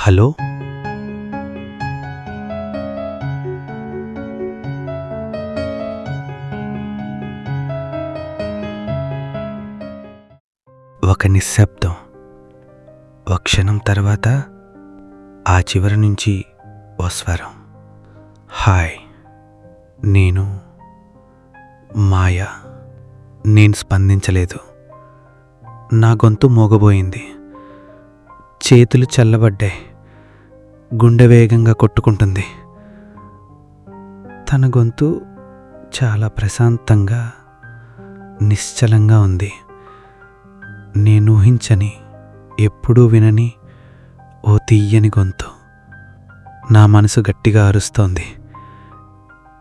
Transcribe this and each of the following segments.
Hello, ఒక నిశ్శబ్దం. ఒక క్షణం తర్వాత ఆ చివరి నుంచి ఓ స్వరం. హాయ్, నేను మాయా. నేను స్పందించలేదు. నా గొంతు మోగబోయింది. చేతులు చల్లబడ్డాయి. గుండె వేగంగా కొట్టుకుంటుంది. తన గొంతు చాలా ప్రశాంతంగా, నిశ్చలంగా ఉంది. నేను ఊహించని, ఎప్పుడూ వినని ఓ తీయని గొంతు. నా మనసు గట్టిగా అరుస్తోంది.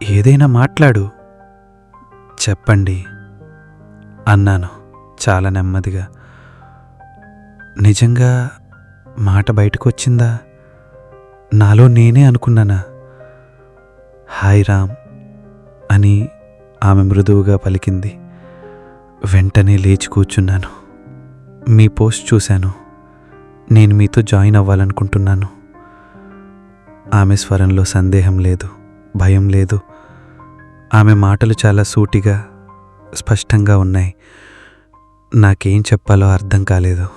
ఏదైనా మాట్లాడు, చెప్పండి అన్నాను చాలా నెమ్మదిగా. నిజంగా మాట బయటకు వచ్చిందా? నాలో నేనే అనుకున్నానా? హాయ్ రామ్ అని ఆమె మృదువుగా పలికింది. వెంటనే లేచి కూర్చున్నాను. మీ పోస్ట్ చూశాను. నేను మీతో జాయిన్ అవ్వాలనుకుంటున్నాను. ఆమె స్వరంలో సందేహం లేదు, భయం లేదు. ఆమె మాటలు చాలా సూటిగా, స్పష్టంగా ఉన్నాయి. నాకేం చెప్పాలో అర్థం కాలేదు.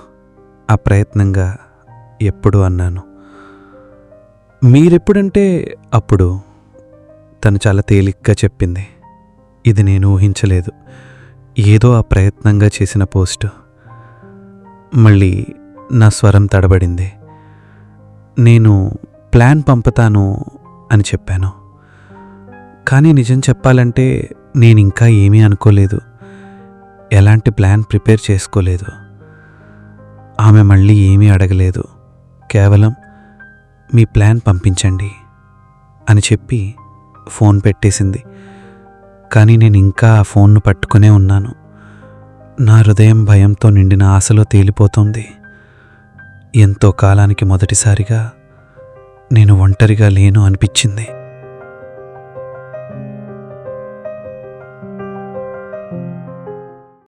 అప్రయత్నంగా ఎప్పుడు అన్నాను. మీరెప్పుడంటే అప్పుడు. తను చాలా తేలిగ్గా చెప్పింది. ఇది నేను ఊహించలేదు. ఏదో అప్రయత్నంగా చేసిన పోస్టు. మళ్ళీ నా స్వరం తడబడింది. నేను ప్లాన్ పంపుతాను అని చెప్పాను. కానీ నిజం చెప్పాలంటే నేను ఇంకా ఏమీ అనుకోలేదు. ఎలాంటి ప్లాన్ ప్రిపేర్ చేసుకోలేదు. ఆమె మళ్ళీ ఏమీ అడగలేదు. కేవలం మీ ప్లాన్ పంపించండి అని చెప్పి ఫోన్ పెట్టేసింది. కానీ నేను ఇంకా ఆ ఫోన్ను పట్టుకునే ఉన్నాను. నా హృదయం భయంతో నిండిన ఆశలో తేలిపోతుంది. ఎంతో కాలానికి మొదటిసారిగా నేను ఒంటరిగా లేను అనిపించింది.